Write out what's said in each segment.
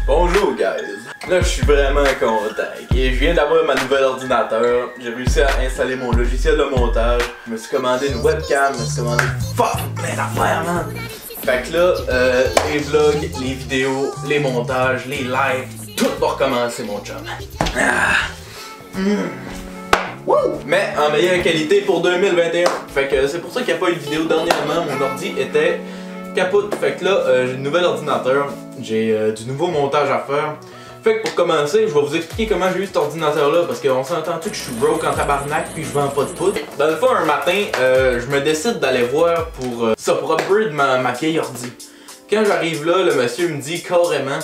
Bonjour guys! Là je suis vraiment content. Et je viens d'avoir ma nouvelle ordinateur. J'ai réussi à installer mon logiciel de montage. Je me suis commandé une webcam, je me suis commandé fucking plein d'affaires, man! Fait que là, les vlogs, les vidéos, les montages, les lives, tout va recommencer mon chum. Mais en meilleure qualité pour 2021. Fait que c'est pour ça qu'il n'y a pas eu de vidéo dernièrement. Mon ordi était capote. Fait que là, j'ai un nouvel ordinateur. J'ai du nouveau montage à faire. Fait que pour commencer, je vais vous expliquer comment j'ai eu cet ordinateur là. Parce qu'on s'entend-tu que je suis broke en tabarnak puis je vends pas de poudre. Dans le fond, un matin, je me décide d'aller voir pour upgrade ma vieille ordi. Quand j'arrive là, le monsieur me dit carrément: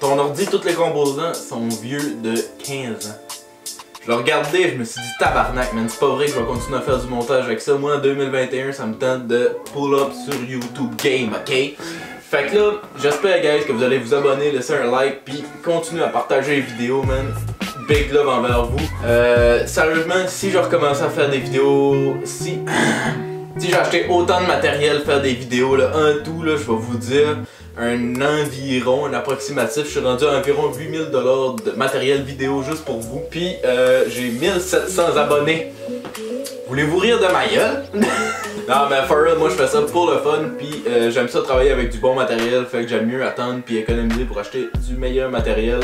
ton ordi, tous les composants sont vieux de 15 ans. Je l'ai regardé, je me suis dit tabarnak, man, c'est pas vrai que je vais continuer à faire du montage avec ça. Moi en 2021, ça me tente de pull up sur YouTube Game, ok? Fait que là, j'espère guys que vous allez vous abonner, laisser un like, puis continuer à partager les vidéos, man. Big love envers vous. Sérieusement, si je recommence à faire des vidéos, si j'ai acheté autant de matériel faire des vidéos, là, un tout, là, je vais vous dire un approximatif, je suis rendu à environ 8000$ de matériel vidéo juste pour vous. Puis j'ai 1700 abonnés. Voulez-vous rire de ma gueule? Non mais for real, moi je fais ça pour le fun. Puis j'aime ça travailler avec du bon matériel. Fait que j'aime mieux attendre puis économiser pour acheter du meilleur matériel.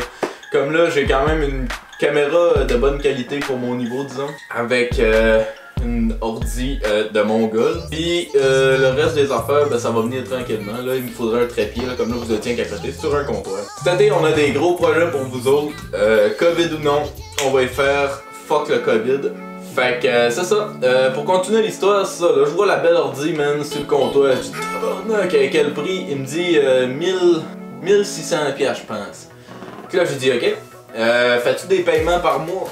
Comme là, j'ai quand même une caméra de bonne qualité pour mon niveau, disons. Avec une ordi de mongol. Puis le reste des affaires, ben, ça va venir tranquillement. Là, il me faudrait un trépied, là, comme là vous étiez qu'à côté sur un comptoir. Cette année, on a des gros projets pour vous autres. Covid ou non, on va y faire fuck le Covid. Fait que c'est ça. Pour continuer l'histoire, c'est ça. Là, je vois la belle ordi, man, sur le comptoir. Je dis, tabarnak, à quel prix? Il me dit 1600$, je pense. Puis là, j'ai dit, ok. Fais-tu des paiements par mois?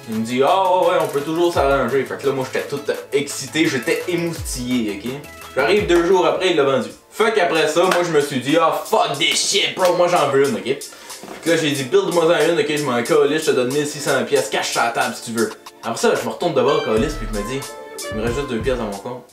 Il me dit, ah ouais, on peut toujours s'arranger. Fait que là, moi, j'étais tout excité, j'étais émoustillé, ok? J'arrive 2 jours après, il l'a vendu. Fait qu'après ça, moi, je me suis dit, ah fuck this shit, bro, moi j'en veux une, ok? Fait que là, j'ai dit, build-moi en une, ok, je m'en calisse, je te donne 1600$, cache sur la table si tu veux. Après ça, je me retourne devant, calisse, puis je me dis, il me reste juste 2 pièces dans mon compte.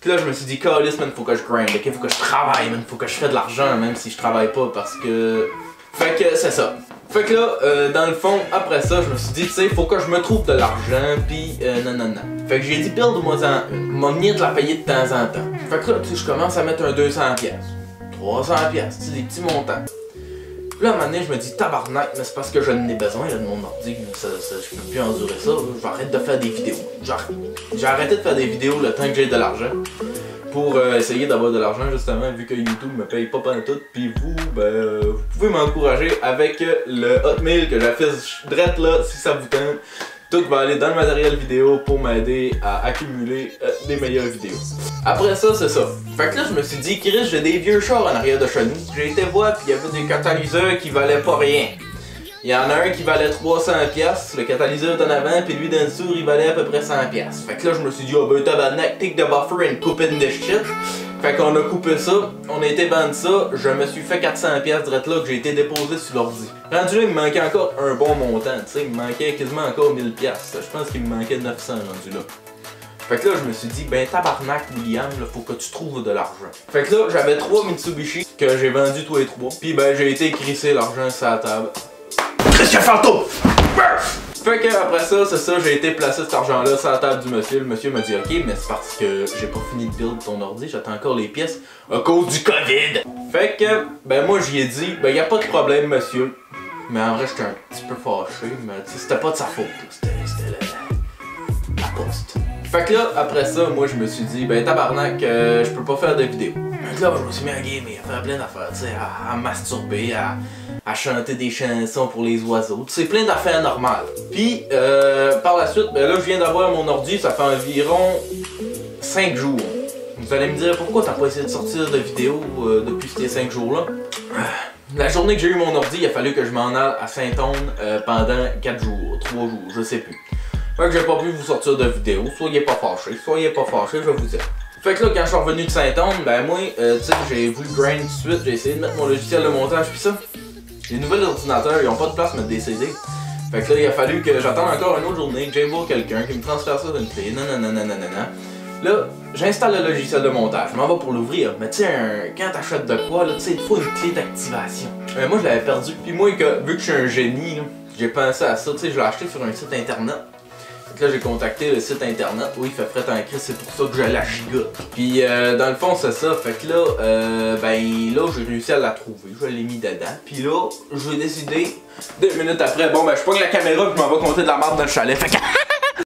Puis là, je me suis dit, calisse, man, faut que je grind, ok? Faut que je travaille, man, faut que je fasse de l'argent, même si je travaille pas, parce que. Fait que c'est ça. Fait que là, dans le fond, après ça, je me suis dit, tu sais, faut que je me trouve de l'argent, pis non. Fait que j'ai dit, build-moi en une. M'a venir de la payer de temps en temps. Fait que là, tu sais, je commence à mettre un 200$, 300$, tu sais, des petits montants. Puis là, à un moment donné, je me dis, tabarnak, mais c'est parce que je n'ai besoin là, de mon ordi, je peux plus endurer ça, j'arrête de faire des vidéos. J'ai arrêté de faire des vidéos le temps que j'ai de l'argent. Pour essayer d'avoir de l'argent justement, vu que YouTube me paye pas pantoute, puis vous, ben, vous pouvez m'encourager avec le Hotmail que j'affiche direct là, si ça vous tente. Tout va aller dans le matériel vidéo pour m'aider à accumuler des meilleures vidéos. Après ça, c'est ça. Fait que là, je me suis dit, Chris, j'ai des vieux chars en arrière de chez nous. J'ai été voir, puis il y avait des catalyseurs qui valaient pas rien. Il y en a un qui valait 300$, le catalyseur d'en avant, puis lui d'en dessous, il valait à peu près 100$. Fait que là, je me suis dit, oh ben tabarnak, take the buffer and coupe in this shit. Fait qu'on a coupé ça, on a été vendre ça, je me suis fait 400$ direct là que j'ai été déposé sur l'ordi. Rendu là, il me manquait encore un bon montant, tu sais, il me manquait quasiment encore 1000$. Je pense qu'il me manquait 900$ rendu là. Fait que là, je me suis dit, ben tabarnak, William, là, faut que tu trouves de l'argent. Fait que là, j'avais 3 Mitsubishi que j'ai vendu tous les 3. Puis ben, j'ai été crisser l'argent sur la table. Christian Fantôme! Fait que après ça, c'est ça, j'ai été placer cet argent-là sur la table du monsieur. Le monsieur m'a dit, ok, mais c'est parce que j'ai pas fini de build ton ordi, j'attends encore les pièces à cause du COVID. Fait que, ben moi j'y ai dit, ben y a pas de problème monsieur. Mais en vrai, j'étais un petit peu fâché, mais c'était pas de sa faute, c'était la poste. Fait que là, après ça, moi je me suis dit, ben tabarnak, je peux pas faire de vidéo. Donc là, je me suis mis à gamer, à faire plein d'affaires, tu sais, à masturber, à chanter des chansons pour les oiseaux, tu sais, plein d'affaires normales. Puis, par la suite, ben là, je viens d'avoir mon ordi, ça fait environ 5 jours. Vous allez me dire, pourquoi t'as pas essayé de sortir de vidéo depuis ces 5 jours-là? La journée que j'ai eu mon ordi, il a fallu que je m'en aille à Saint-Onne pendant 4 jours, 3 jours, je sais plus. Fait que j'ai pas pu vous sortir de vidéo, soyez pas fâchés, je vais vous dire. Fait que là, quand je suis revenu de Saint-Onne, ben moi, tu sais, j'ai voulu grind tout de suite, j'ai essayé de mettre mon logiciel de montage pis ça. Les nouveaux ordinateurs, ils ont pas de place pour mettre des CD. Fait que là, il a fallu que j'attende encore une autre journée, que j'aille voir quelqu'un, qui me transfère ça d'une clé, nanana. Là, j'installe le logiciel de montage, je m'en vais pour l'ouvrir. Mais tu sais, quand t'achètes de quoi, là, tu sais, il faut une clé d'activation. Moi, je l'avais perdu. Puis moi, vu que je suis un génie, j'ai pensé à ça. Tu sais, je l'ai acheté sur un site internet. Fait que là, j'ai contacté le site internet. Oui, il fait fret en crise, c'est pour ça que j'ai la giga. Puis dans le fond, c'est ça. Fait que là, là, j'ai réussi à la trouver. Je l'ai mis dedans. Puis là, j'ai décidé, 2 minutes après, bon, ben, je pogne la caméra et je m'en vais compter de la merde dans le chalet. Fait que